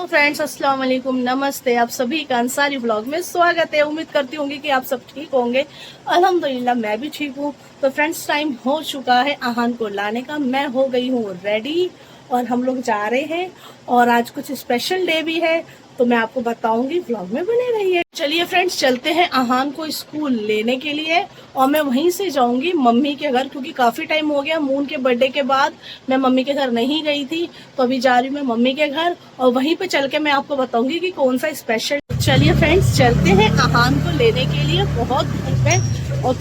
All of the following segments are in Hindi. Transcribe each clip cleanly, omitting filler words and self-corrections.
तो फ्रेंड्स अस्सलाम वालेकुम, नमस्ते। आप सभी का अंसारी ब्लॉग में स्वागत है। उम्मीद करती होंगी कि आप सब ठीक होंगे। अल्हम्दुलिल्लाह मैं भी ठीक हूँ। तो फ्रेंड्स टाइम हो चुका है आहान को लाने का। मैं हो गई हूँ रेडी और हम लोग जा रहे हैं। और आज कुछ स्पेशल डे भी है तो मैं आपको बताऊंगी, व्लॉग में बने रहिए। चलिए फ्रेंड्स चलते हैं आहान को स्कूल लेने के लिए और मैं वहीं से जाऊंगी मम्मी के घर, क्योंकि काफी टाइम हो गया मून के बर्थडे के बाद मैं मम्मी के घर नहीं गई थी। तो अभी जा रही हूँ मैं मम्मी के घर और वहीं पे चल के मैं आपको बताऊंगी कि कौन सा स्पेशल। चलिए फ्रेंड्स चलते हैं आहान को लेने के लिए। बहुत धूप है और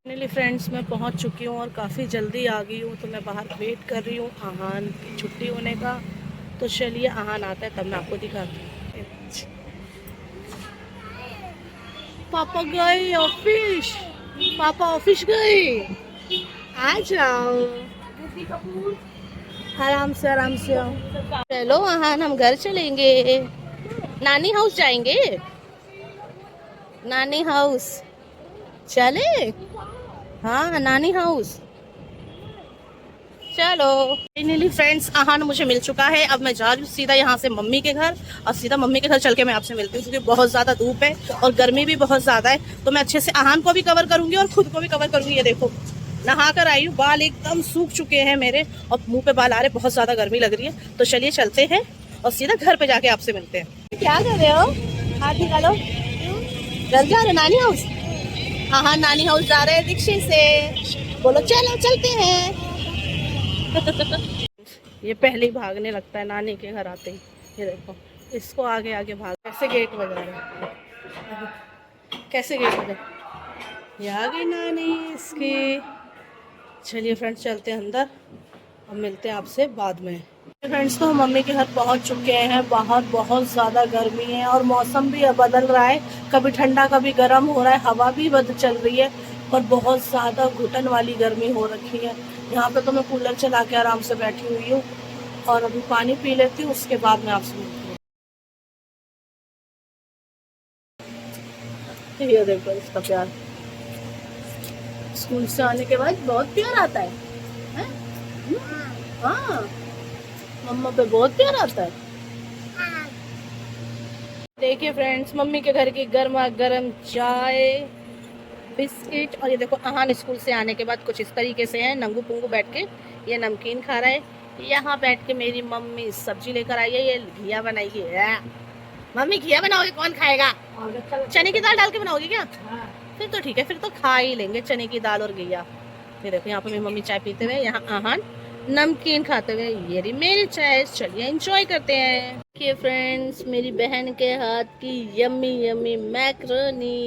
फाइनली फ्रेंड्स मैं पहुंच चुकी हूँ और काफ़ी जल्दी आ गई हूँ। तो मैं बाहर वेट कर रही हूँ आहान की छुट्टी होने का। तो चलिए आहान आता है तब मैं आपको दिखाती हूँ। पापा गए ऑफिस, पापा ऑफिस गए। आ जाओ आराम से आराम से आओ। चलो आहान हम घर चलेंगे, नानी हाउस जाएंगे। नानी हाउस चले, हाँ नानी हाउस चलो। फाइनली फ्रेंड्स आहान मुझे मिल चुका है। अब मैं जा रही हूँ सीधा यहाँ से मम्मी के घर और सीधा मम्मी के घर चल के मैं आपसे मिलती हूँ, क्योंकि बहुत ज़्यादा धूप है और गर्मी भी बहुत ज़्यादा है। तो मैं अच्छे से आहान को भी कवर करूँगी और खुद को भी कवर करूँगी। ये देखो नहा कर आई हूँ, बाल एकदम सूख चुके हैं मेरे और मुँह पे बाल आ रहे, बहुत ज़्यादा गर्मी लग रही है। तो चलिए चलते हैं और सीधा घर पे जाके आपसे मिलते हैं। क्या कर रहे हो? हाथ निकालो। जल्दी जा रहे नानी हाउस? हाँ नानी हाउस जा रहे हैं रिक्शे से। बोलो चलो चलते हैं। ये पहले ही भागने लगता है नानी के घर आते ही। ये देखो इसको आगे आगे भाग, कैसे गेट बजा रहा है, कैसे गेट बजा। ये आ गई नानी इसकी। चलिए फ्रेंड्स चलते हैं अंदर और मिलते हैं आपसे बाद में। फ्रेंड्स तो हम मम्मी के घर पहुंच चुके हैं। बाहर बहुत ज़्यादा गर्मी है और मौसम भी बदल रहा है, कभी ठंडा कभी गर्म हो रहा है, हवा भी बदल चल रही है और बहुत ज़्यादा घुटन वाली गर्मी हो रखी है। यहाँ पे तो मैं कूलर चला के आराम से बैठी हुई हूँ और अभी पानी पी लेती हूँ, उसके बाद मैं आपसे मिलती हूँ। ये देखो इसका प्यार, स्कूल से आने के बाद बहुत प्यार आता है? हाँ मम्मा पे बहुत प्यार आता है। देखिए फ्रेंड्स मम्मी के घर की गर्मा गर्म चाय, बिस्किट और ये देखो आहान स्कूल से आने के बाद कुछ इस तरीके से है, नंगू पुंगू बैठ के ये नमकीन खा रहा है। यहाँ बैठ के मेरी मम्मी सब्जी लेकर आई है, ये घिया बनाएगी। मम्मी घिया बनाओगे, कौन खाएगा? चने की दाल डाल के बनाओगी क्या? फिर तो ठीक है, फिर तो खा ही लेंगे चने की दाल और घिया। ये देखो यहाँ पे मेरी मम्मी चाय पीते हुए, यहाँ आहान नमकीन खाते हुए। ये रही मेरी चाय, चलिए एंजॉय करते हैं। देखिए फ्रेंड्स मेरी बहन के हाथ की यम्मी यम्मी मैक्रोनी।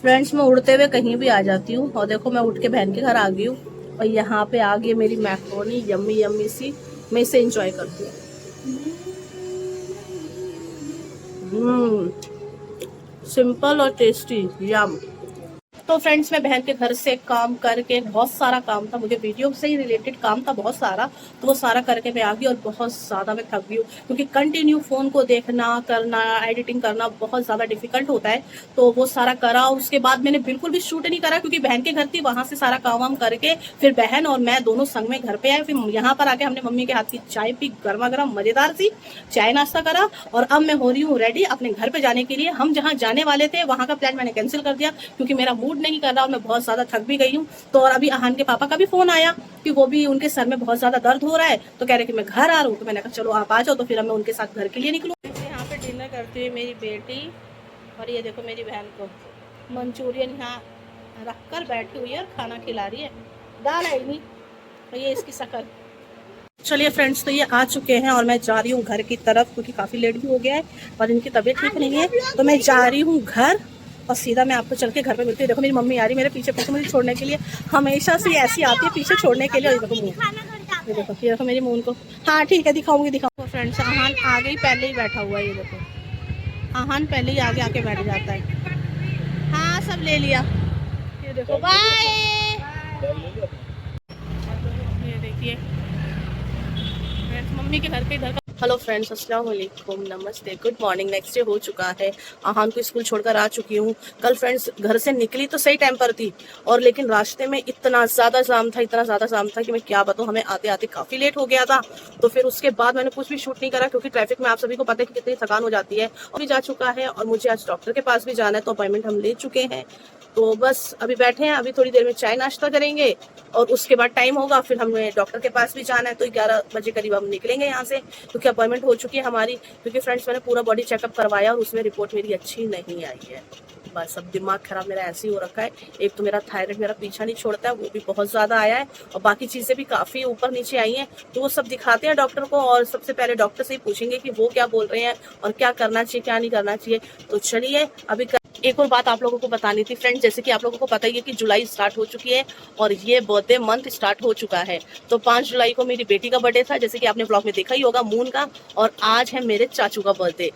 फ्रेंड्स मैं उड़ते हुए कहीं भी आ जाती हूँ और देखो मैं उठ के बहन के घर आ गई हूँ और यहाँ पे आ गई मेरी मैक्रोनी यम्मी यम्मी सी। मैं इसे एंजॉय करती हूँ। सिंपल और टेस्टी यम। तो फ्रेंड्स मैं बहन के घर से काम करके, बहुत सारा काम था मुझे, वीडियो से ही रिलेटेड काम था बहुत सारा, तो वो सारा करके मैं आ गई और बहुत ज़्यादा मैं थक गई हूँ, क्योंकि कंटिन्यू फ़ोन को देखना करना एडिटिंग करना बहुत ज़्यादा डिफिकल्ट होता है। तो वो सारा करा, उसके बाद मैंने बिल्कुल भी शूट नहीं करा क्योंकि बहन के घर थी, वहाँ से सारा काम वाम करके फिर बहन और मैं दोनों संग में घर पे आए। फिर यहाँ पर आके हमने मम्मी के हाथ की चाय पी, गर्मा गर्म मज़ेदार सी चाय नाश्ता करा और अब मैं हो रही हूँ रेडी अपने घर पे जाने के लिए। हम जहाँ जाने वाले थे वहाँ का प्लान मैंने कैंसिल कर दिया क्योंकि मेरा मूड नहीं कर रहा और मैं बहुत ज्यादा थक भी गई हूँ। तो और अभी आहान के पापा का भी फोन आया कि वो भी, उनके सर में बहुत ज्यादा दर्द हो रहा है, तो कह रहे कि मैं घर आ रहा हूँ। तो मैंने कहा चलो आप आ जाओ, तो फिर मैं उनके साथ घर के लिए निकलूँ। यहाँ पे डिनर करती हुई मेरी बेटी और ये देखो मेरी बहन को मंचूरियन यहाँ रख कर बैठी हुई है और खाना खिला रही है। दाल है नहीं तो ये इसकी शक्ल। चलिए फ्रेंड्स तो ये आ चुके हैं और मैं जा रही हूँ घर की तरफ, क्योंकि काफी लेट भी हो गया है और इनकी तबीयत ठीक नहीं है। तो मैं जा रही हूँ घर और सीधा मैं आपको चल के घर पे मिलती हूँ। देखो मेरी मम्मी आ रही है मेरे पीछे पीछे मुझे छोड़ने के लिए, हमेशा से ऐसी आती है पीछे छोड़ने के लिए। ये देखो ये देखो मेरी मून को। हाँ ठीक है दिखाऊंगी दिखाऊंगी। फ्रेंड्स आहान आगे ही पहले ही बैठा हुआ है, ये देखो आहान पहले ही आगे आके बैठ जाता है। हाँ सब ले लिया, ये देखो बाय। ये देखिए मम्मी के घर पे इधर का हेलो फ्रेंड्स, अस्सलाम वालेकुम, नमस्ते, गुड मॉर्निंग। नेक्स्ट डे हो चुका है। आहान को स्कूल छोड़कर आ चुकी हूँ। कल फ्रेंड्स घर से निकली तो सही टाइम पर थी, और लेकिन रास्ते में इतना ज़्यादा जाम था कि मैं क्या बताऊँ, हमें आते आते काफ़ी लेट हो गया था। तो फिर उसके बाद मैंने कुछ भी शूट नहीं करा, क्योंकि ट्रैफिक में आप सभी को पता है कि कितनी थकान हो जाती है। अभी जा चुका है और मुझे आज डॉक्टर के पास भी जाना है, तो अपॉइंटमेंट हम ले चुके हैं। तो बस अभी बैठे हैं, अभी थोड़ी देर में चाय नाश्ता करेंगे और उसके बाद टाइम होगा, फिर हमें डॉक्टर के पास भी जाना है। तो 11 बजे करीब हम निकलेंगे यहाँ से, क्योंकि अपॉइंटमेंट हो चुकी है हमारी। क्योंकि फ्रेंड्स मैंने पूरा बॉडी चेकअप करवाया और उसमें रिपोर्ट मेरी अच्छी नहीं आई है। बस अब दिमाग खराब मेरा ऐसे ही हो रखा है। एक तो मेरा थायराइड मेरा पीछा नहीं छोड़ता है, वो भी बहुत ज़्यादा आया है, और बाकी चीज़ें भी काफ़ी ऊपर नीचे आई हैं। तो वो सब दिखाते हैं डॉक्टर को, और सबसे पहले डॉक्टर से ही पूछेंगे कि वो क्या बोल रहे हैं और क्या करना चाहिए क्या नहीं करना चाहिए। तो चलिए अभी एक और बात आप लोगों को बतानी थी फ्रेंड्स, जैसे कि आप लोगों को पता ही है कि जुलाई स्टार्ट हो चुकी है और ये बर्थडे मंथ स्टार्ट हो चुका है। तो 5 जुलाई को मेरी बेटी का बर्थडे था, जैसे कि आपने ब्लॉग में देखा ही होगा, मून का। और आज है मेरे चाचू का बर्थडे।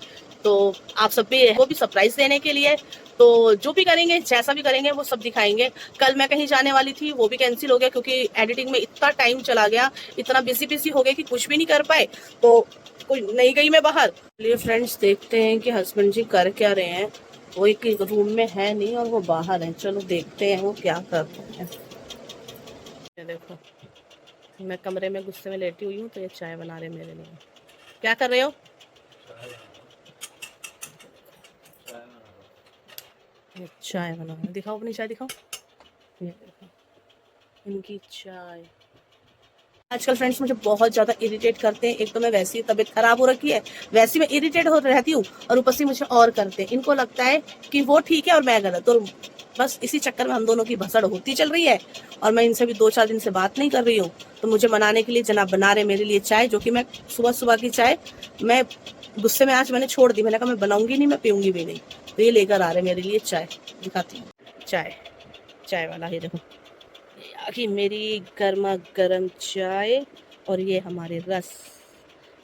तो आप सब भी वो भी सरप्राइज देने के लिए, तो जो भी करेंगे जैसा भी करेंगे वो सब दिखाएंगे। कल मैं कहीं जाने वाली थी, वो भी कैंसिल हो गया, क्योंकि एडिटिंग में इतना टाइम चला गया, इतना बिजी हो गया कि कुछ भी नहीं कर पाए। तो कोई नहीं गई मैं बाहर। चलिए फ्रेंड्स, देखते हैं कि हस्बैंड जी कर क्या रहे हैं। वो एक रूम में है नहीं और वो बाहर है। चलो देखते हैं वो क्या कर रहे हैं। ये देखो, मैं कमरे में गुस्से में लेटी हुई हूँ, तो ये चाय बना रहे मेरे लिए। क्या कर रहे हो? ये चाय बना रहे, दिखाओ अपनी चाय दिखाओ। ये देखो इनकी चाय। आजकल फ्रेंड्स मुझे बहुत ज्यादा इरिटेट करते हैं। एक तो मैं वैसी ही तबीयत खराब हो रखी है, वैसी मैं इरिटेट हो रहती हूँ, और ऊपर से मुझे और करते हैं। इनको लगता है कि वो ठीक है और मैं गलत, और बस इसी चक्कर में हम दोनों की भसड़ होती चल रही है। और मैं इनसे भी 2-4 दिन से बात नहीं कर रही हूँ। तो मुझे मनाने के लिए जनाब बना रहे मेरे लिए चाय, जो कि मैं सुबह सुबह की चाय मैं गुस्से में आज मैंने छोड़ दी। मैंने कहा मैं बनाऊंगी नहीं, मैं पीऊंगी भी नहीं। तो ये लेकर आ रहे मेरे लिए चाय, दिखाती हूँ। चाय, चाय वाला ये देखो, आखिर मेरी गर्मा गर्म चाय, और ये हमारे रस।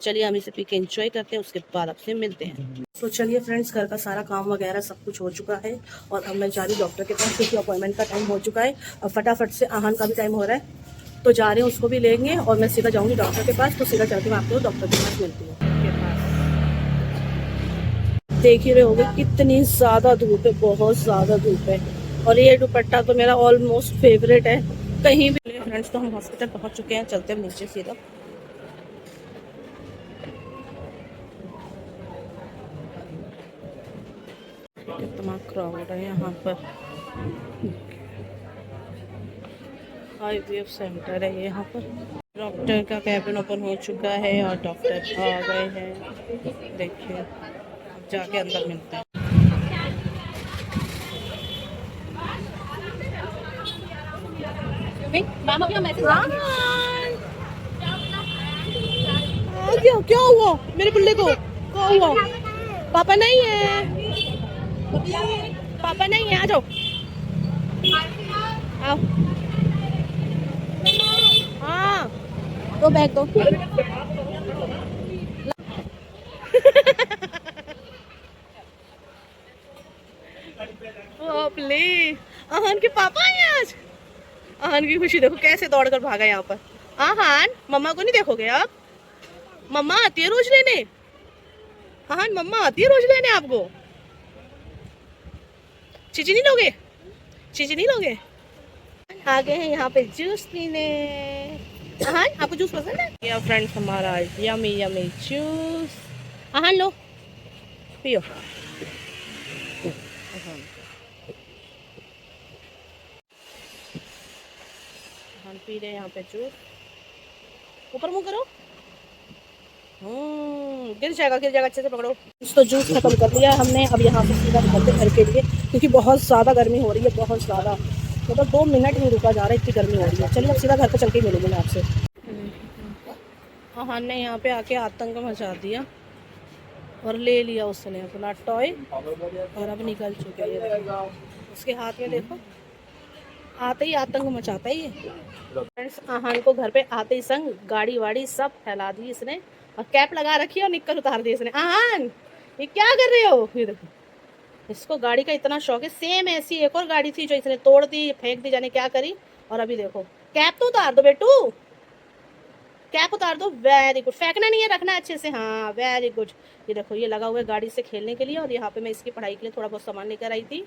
चलिए हम इसे पी के एंजॉय करते हैं, उसके बाद आपसे मिलते हैं। तो चलिए फ्रेंड्स, घर का सारा काम वगैरह सब कुछ हो चुका है, और अब मैं जा रही डॉक्टर के पास, क्योंकि अपॉइंटमेंट का टाइम हो चुका है। अब फटाफट से आहान का भी टाइम हो रहा है, तो जा रहे हैं, उसको भी लेंगे और मैं सीधा जाऊँगी डॉक्टर के पास। तो सीधा चलती मैं आपको डॉक्टर के पास मिलती हूँ। देख ही रहे होगे कितनी ज़्यादा धूप है, बहुत ज़्यादा धूप है। और ये दुपट्टा तो मेरा ऑलमोस्ट फेवरेट है। कहीं भी फ्रेंड्स, तो हम हॉस्पिटल पहुंच चुके हैं, चलते हैं नीचे सीधा। कितना क्राउड है यहाँ पर। IVF सेंटर है यहाँ पर। डॉक्टर का कैबिन ओपन हो चुका है और डॉक्टर आ गए हैं। देखिए अब जाके अंदर मिलते हैं। मैम अभी हम ऐसे क्या हुआ मेरे बुल्ले को? क्या हुआ? पापा नहीं है, पापा नहीं है, आ जाओ, आओ। हाँ, तो बैग दो। आहान के पापा आए आज। आहान की खुशी देखो कैसे दौड़कर भागा यहाँ पर। आहान, मम्मा को नहीं देखोगे आप? मम्मा आती है रोज लेने। आहान, मम्मा आती है रोज लेने आपको। चीजी नहीं लोगे? चीजी नहीं लोगे? आ गए हैं यहाँ पे जूस पीने। आहान, आपको जूस पसंद है? या फ्रेंड्स, हमारा यमी यमी जूस। आहान लो, पियो। हम पी रहे हैं यहाँ पे जूस। ऊपर मुंह करो। गिर जाएगा, अच्छे से पकड़ो। तो जूस खत्म कर लिया हमने। अब यहाँ से सीधा निकलते घर के लिए, क्योंकि बहुत ज़्यादा गर्मी हो रही है, बहुत ज़्यादा। मतलब 2 मिनट नहीं रुका जा रहा है, इतनी गर्मी हो रही है। चलिए अब सीधा घर पर चल के मिलूंगी मैं आपसे। हाँ ने यहाँ पे आके आतंक मचा दिया और ले लिया उसने अपना टॉय, और अब निकल चुके हैं। उसके हाथ में देखो, आते ही आतंक मचाता है ये। फ्रेंड्स, आहान को घर पे आते ही संग गाड़ी वाड़ी सब फैला दी इसने, और कैप लगा रखी है और निक्कर उतार दी इसने। आहान, ये क्या कर रहे हो? ये देखो, इसको गाड़ी का इतना शौक है। सेम ऐसी एक और गाड़ी थी जो इसने तोड़ दी, फेंक दी, जाने क्या करी। और अभी देखो, कैप तो उतार दो बेटू। कैप उतार दो, वेरी गुड। फेंकना नहीं है, रखना अच्छे से, हाँ वेरी गुड। ये देखो ये लगा हुआ है गाड़ी से खेलने के लिए, और यहाँ पे मैं इसकी पढ़ाई के लिए थोड़ा बहुत सामान लेकर आई थी।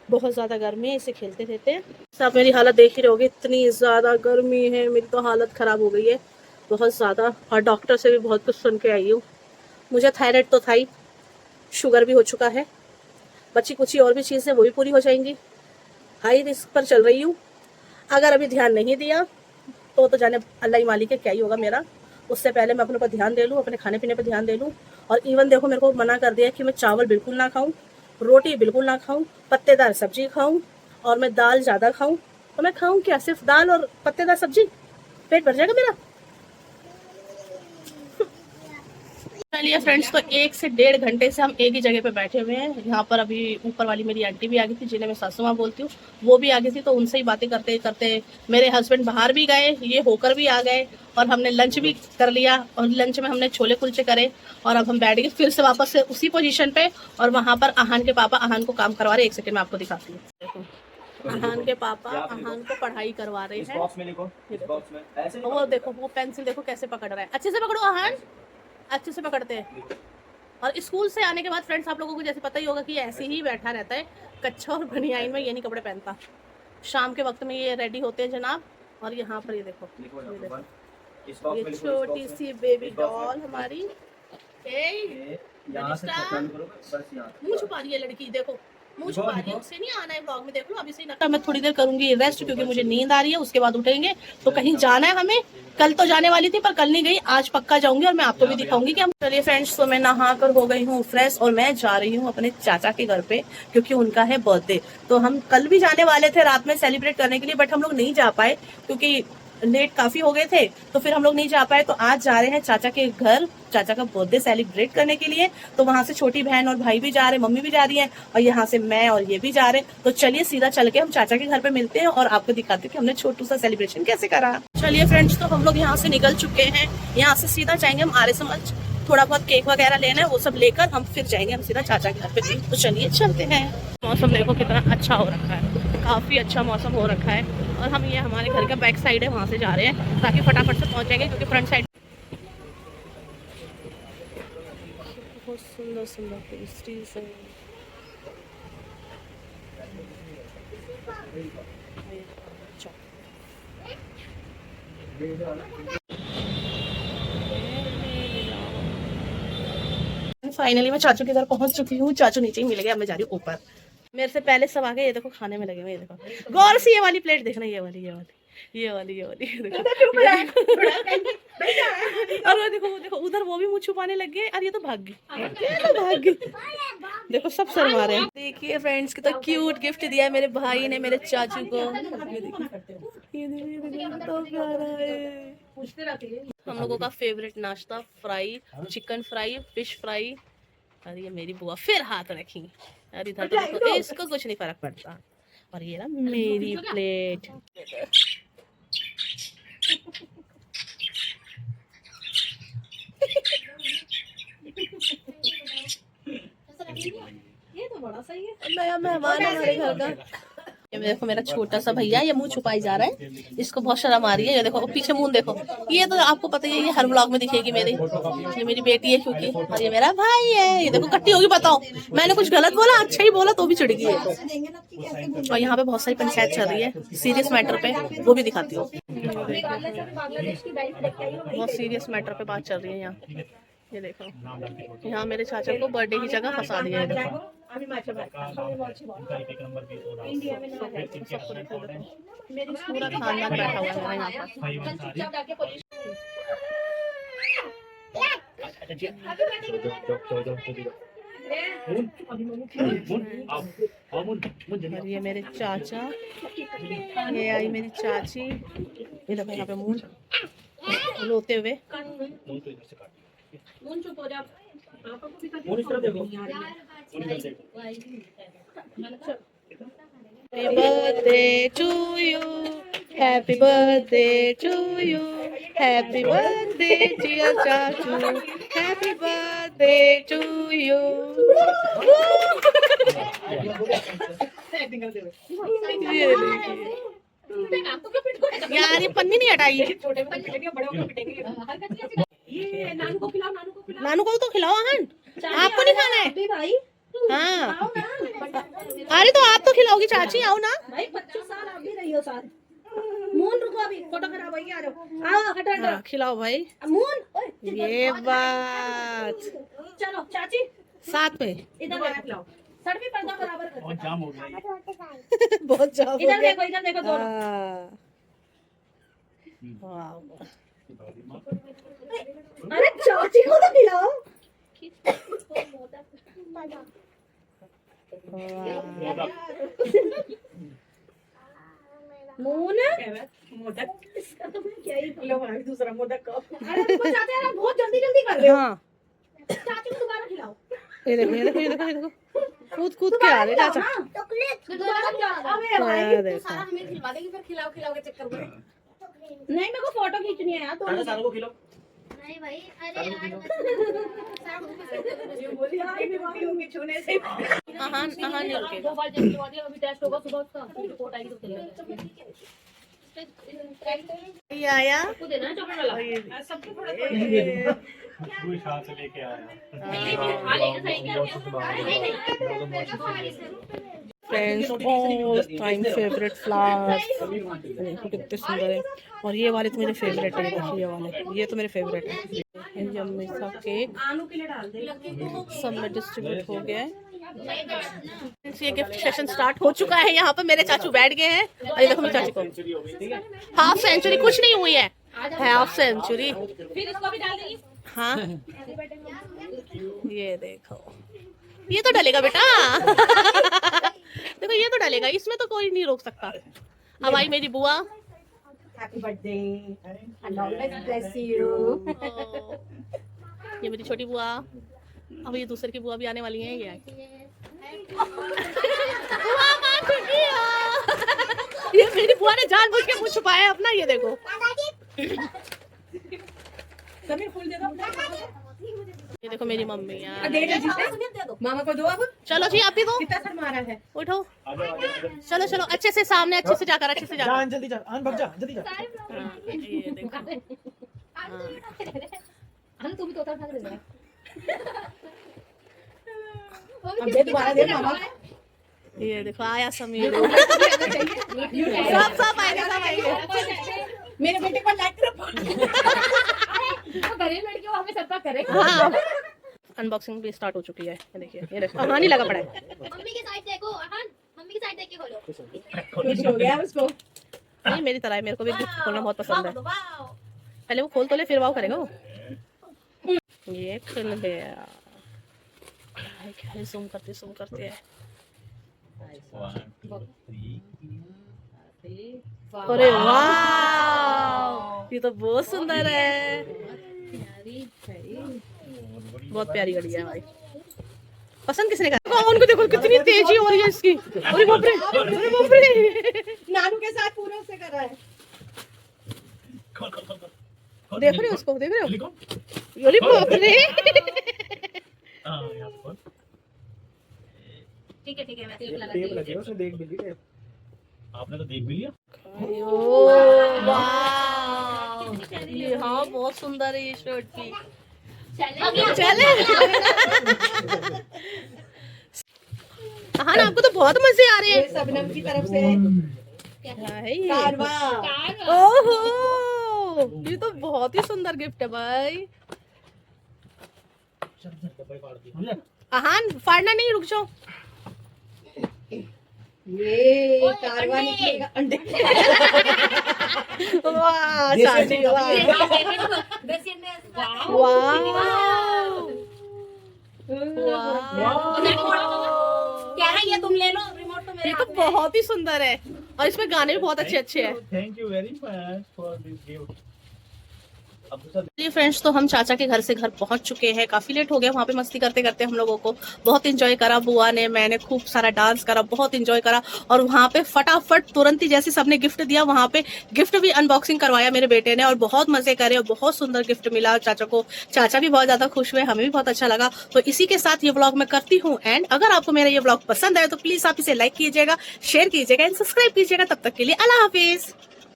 बहुत ज़्यादा गर्मी है, इसे खेलते रहते। सब मेरी हालत देख ही रहोगे, इतनी ज़्यादा गर्मी है, मेरी तो हालत ख़राब हो गई है बहुत ज़्यादा। और डॉक्टर से भी बहुत कुछ सुन के आई हूँ। मुझे थायराइड तो था ही, शुगर भी हो चुका है, बच्ची कुछ और भी चीज़ें वो भी पूरी हो जाएंगी। हाई रिस्क पर चल रही हूँ। अगर अभी ध्यान नहीं दिया तो जाने अल्लाह ही मालिक है क्या ही होगा मेरा। उससे पहले मैं अपने पर ध्यान दे लूँ, अपने खाने पीने पर ध्यान दे लूँ। और इवन देखो मेरे को मना कर दिया कि मैं चावल बिल्कुल ना खाऊं, रोटी बिल्कुल ना खाऊं, पत्तेदार सब्जी खाऊं, और मैं दाल ज़्यादा खाऊं। तो मैं खाऊं क्या, सिर्फ दाल और पत्तेदार सब्जी? पेट भर जाएगा मेरा। चलिए फ्रेंड्स, तो 1 से 1.5 घंटे से हम एक ही जगह पे बैठे हुए हैं। यहाँ पर अभी ऊपर वाली मेरी आंटी भी आ गई थी, जिन्हें मैं सासू माँ बोलती हूँ, वो भी आ गई थी। तो उनसे ही बातें करते करते मेरे हस्बैंड बाहर भी गए, ये होकर भी आ गए, और हमने लंच भी कर लिया। और लंच में हमने छोले कुलचे करे, और अब हम बैठ गए फिर से वापस से उसी पोजीशन पे। और वहाँ पर आहान के पापा आहान को काम करवा रहे। 1 सेकंड में आपको दिखाती हूँ। देखो आहान के पापा आहान को पढ़ाई करवा रहे हैं। वो देखो, वो पेंसिल देखो कैसे पकड़ रहा है। अच्छे से पकड़ो आहान, अच्छे से पकड़ते हैं। और स्कूल से आने के बाद फ्रेंड्स, आप लोगों को जैसे पता ही होगा कि ऐसे ही बैठा रहता है, कच्छा और बनियाइन में, ये नहीं कपड़े पहनता। शाम के वक्त में ये रेडी होते हैं जनाब। और यहाँ पर ये देखो, ये छोटी सी बेबी डॉल हमारी। मुँह छुपा रही है लड़की, देखो मुँह छुपा रही है, उससे नहीं आना है ब्लॉग में, देख लो। अभी से ही मैं थोड़ी देर करूंगी रेस्ट, क्योंकि मुझे नींद आ रही है। उसके बाद उठेंगे तो कहीं जाना है हमें। कल तो जाने वाली थी पर कल नहीं गई, आज पक्का जाऊंगी, और मैं आपको भी दिखाऊंगी कि हम। चलिए फ्रेंड्स, तो मैं नहा कर हो गई हूँ फ्रेश, और मैं जा रही हूँ अपने चाचा के घर पे, क्योंकि उनका है बर्थडे। तो हम कल भी जाने वाले थे रात में सेलिब्रेट करने के लिए, बट हम लोग नहीं जा पाए क्योंकि लेट काफी हो गए थे। तो फिर हम लोग नहीं जा पाए। तो आज जा रहे हैं चाचा के घर, चाचा का बर्थडे सेलिब्रेट करने के लिए। तो वहां से छोटी बहन और भाई भी जा रहे हैं, मम्मी भी जा रही है, और यहाँ से मैं और ये भी जा रहे हैं। तो चलिए सीधा चल के हम चाचा के घर पे मिलते हैं, और आपको दिखाते हैं कि हमने छोटू सा सेलिब्रेशन कैसे करा। चलिए फ्रेंड्स, तो हम लोग यहाँ से निकल चुके हैं। यहाँ से सीधा जाएंगे हम आर्य समाज, थोड़ा बहुत केक वगैरह लेना है, वो सब लेकर हम फिर जाएंगे हम सीधा चाचा के घर पे। तो चलिए चलते हैं। मौसम देखो कितना अच्छा हो रखा है, काफी अच्छा मौसम हो रखा है। और हम ये हमारे घर का बैक साइड है, वहाँ से जा रहे हैं ताकि फटाफट से पहुँच जाएंगे, क्योंकि फ्रंट साइड बहुत सुंदर सुंदर पेस्ट्रीज है। फाइनली मैं चाचू के घर पहुंच चुकी हूँ। चाचू नीचे ही मिल गए, अब मैं जा रही हूँ ऊपर। मेरे से पहले सब आ गए। ये देखो खाने में लगे हुए, ये देखो गौर से ये वाली प्लेट देखना, ये वाली ये वाली ये वाली ये वाली ये देखो। और वो देखो, वो देखो उधर वो भी मुँह छुपाने लग गए। और ये तो भाग गई, ये तो भाग गई। देखो सब शर्मा रहे हैं। देखिए फ्रेंड्स, कितना क्यूट गिफ्ट दिया है मेरे भाई ने मेरे चाचू को। ये देखो तो प्यारा है। हम लोगों का फेवरेट नाश्ता, fry chicken fry, fish fry. और ये मेरी बुआ फिर हाथ रखी। और इधर तो देखो, इसको कुछ नहीं फर्क पड़ता। और ये ना मेरी प्लेट। ये तो बड़ा सही है, नया मेहमान है हमारे घर का। ये देखो मेरा छोटा सा भैया, ये मुंह छुपाई जा रहा है, इसको बहुत शर्म आ रही है। ये देखो पीछे मुंह देखो, ये तो आपको पता ही है, ये हर व्लॉग में दिखेगी मेरी। ये मेरी बेटी है क्योंकि, और ये मेरा भाई है। ये देखो कट्टी होगी, बताओ मैंने कुछ गलत बोला? अच्छा ही बोला तो भी चिढ़ गई है। और यहाँ पे बहुत सारी पंचायत चल रही है सीरियस मैटर पे, वो भी दिखाती हूँ। बहुत सीरियस मैटर पे बात चल रही है यहाँ। ये देखो यहाँ मेरे चाचा को बर्थडे की जगह फंसा दिया है। देखो पूरा खानदान बैठा हुआ है यहाँ पर। और ये मेरे चाचा, ये आई मेरी चाची। ये देखो यहाँ पे मुंह रोते हुए। Happy birthday to you, happy birthday to you, happy birthday dear Chachu, happy birthday to you. यार ये पन्नी नहीं हटाई। छोटे में पिटेंगे, बड़े होकर पिटेंगे। ये नानू को खिलाओ, नानू को खिलाओ। नानू को तो खिलाओ आहन, आपको नहीं खाना है? भाई हाँ अरे तो आप तो खिलाओगी चाची, आओ ना। भाई 25 साल आप भी रही हो साथ। मून रुको, अभी फोटो खराब होगी, आ जाओ। आओ हटो हटो। हाँ, खिलाओ भाई। मून ओए, ये बात चलो चाची साथ में इधर आके खिलाओ। सर भी पर्दा बराबर कर। बहुत जाम हो गया बहुत जाम हो इधर गया। देखो, इधर देखो दोनों। हाँ। वाह। अरे चाची को तो खिलाओ। मून मोदक, इसका तो मैं क्या ही बोलूं भाई, दूसरा मोदक का। अरे तुम चाहते हैं ना, बहुत जल्दी जल्दी कर रहे हो। हाँ चाची को दोबारा खिलाओ। ये देखो ये देखो ये देखो ये देखो, कूद कूद के आ रहे चाचा। दोबारा खिलाओ। अबे भाई हाँ, तू देखो। सारा हमें खिलवा देगी, फिर खिलाओ खिलाओ के चक्कर में। नहीं मेरे को फोटो खींचनी है यार, तो सारों को खिलाओ। नहीं भाई, अरे यार बोली आई बीमारी होगी छूने से। आहान नहीं रुकेगा। दो बार जब खिलवा दिया, अभी टेस्ट होगा सुबह उसका, फिर रिपोर्ट आएगी तो खिलाएगा। ये आया। आपको देना है चॉकलेट वाला। सबको थोड़ा थोड़ा। कोई साथ से लेके आया खा लेना सही क्या? Friends all time favourite flowers, देखो कितने सुंदर है। और ये वाले तो मेरे फेवरेट है, देखिए ये वाले, ये तो मेरे फेवरेट है। यम्मी सा केक आलू के लिए डाल दे। सब में डिस्ट्रीब्यूट हो गया है। ये गिफ्ट सेशन स्टार्ट हो चुका है। यहाँ पर मेरे चाचू बैठ गए हैं और ये देखो मेरी चाची को हाफ सेंचुरी कुछ नहीं हुई है, हाफ सेंचुरी। फिर इसको भी डाल देगी। हाँ ये देखो, ये तो डलेगा बेटा। देखो ये तो डलेगा, इसमें तो कोई नहीं रोक सकता। अब आई मेरी बुआ। Happy birthday and always bless you. ये मेरी छोटी बुआ। अब ये दूसरे की बुआ भी आने वाली है। ये आई। बुआ माँ खुशी हो। ये मेरी बुआ ने जानबूझ के मुंह छुपाया है अपना, ये देखो। समीर फूल दे दो। ये देखो मेरी मम्मी यार। दे दे जिसे मामा को दो। अब चलो जी आप भी दो, कितना सर मारा है। उठो। चलो चलो अच्छे से सामने, अच्छे से जाकर, अच्छे से जाकर। जल्दी जा, आन भाग जा, जल्दी जा। हाँ, ये देखो। हम तू भी तोता खा के दे। अब दे दोबारा दे मामा। ये देखो आया समीर। सब आएगा, सब आएगा। मेरे बेटे को लाइक करो। घरेलू लड़कियों हमें सबका करे। हाँ अनबॉक्सिंग भी स्टार्ट हो चुकी है। ये देखिए, ये देखो कहानी लगा पड़ा है। मम्मी की साइड देखो अहान, मम्मी की साइड देख के खोलो। खुश हो गया उसको। नहीं मेरी तरह है, मेरे को भी गिफ्ट खोलना बहुत पसंद है। पहले वो खोल तो ले, फिर वाव करेगा वो। ये खुल गया। जूम करते हैं। अरे वाह, ये तो बहुत सुंदर है। बहुत प्यारी घड़ी है भाई। पसंद किसने करा? उनको देखो कितनी तेजी हो रही है इसकी। अरे बाप रे, अरे बाप रे। नानू के साथ पूरा से कर रहा है। देख रहे हो उसको, देख रहे हो? अरे बाप रे। ठीक है मैं टेप लगे उसने देख भी ली। आपने तो देख भी लिया। वाह, ये हाँ बहुत सुंदर है ये शर्ट की। चले हाँ आपको तो बहुत मजे आ रहे हैं। सबनम की तरफ से क्या है ये? कारवा। ओहो, ये तो बहुत ही सुंदर गिफ्ट है भाई। आहान फाड़ना नहीं, रुक जाओ। ये कारवा निकलेगा अंडे। वाह चाची, वाह क्या है ये, तुम ले लो रिमोट तो मेरे ये तो बहुत ही सुंदर है और इसमें गाने भी बहुत अच्छे अच्छे हैं। Thank you very much for this gift. चलिए फ्रेंड्स, तो हम चाचा के घर से घर पहुंच चुके हैं। काफी लेट हो गया, वहाँ पे मस्ती करते करते हम लोगों को बहुत एंजॉय करा। बुआ ने, मैंने खूब सारा डांस करा, बहुत एंजॉय करा। और वहाँ पे फटाफट तुरंत ही जैसे सबने गिफ्ट दिया, वहाँ पे गिफ्ट भी अनबॉक्सिंग करवाया मेरे बेटे ने और बहुत मजे करे और बहुत सुंदर गिफ्ट मिला चाचा को। चाचा भी बहुत ज्यादा खुश हुए, हमें भी बहुत अच्छा लगा। तो इसी के साथ ये व्लॉग मैं करती हूँ एंड। अगर आपको मेरा ये व्लॉग पसंद आए तो प्लीज आप इसे लाइक कीजिएगा, शेयर कीजिएगा एंड सब्सक्राइब कीजिएगा। तब तक के लिए अल्लाह हाफिज।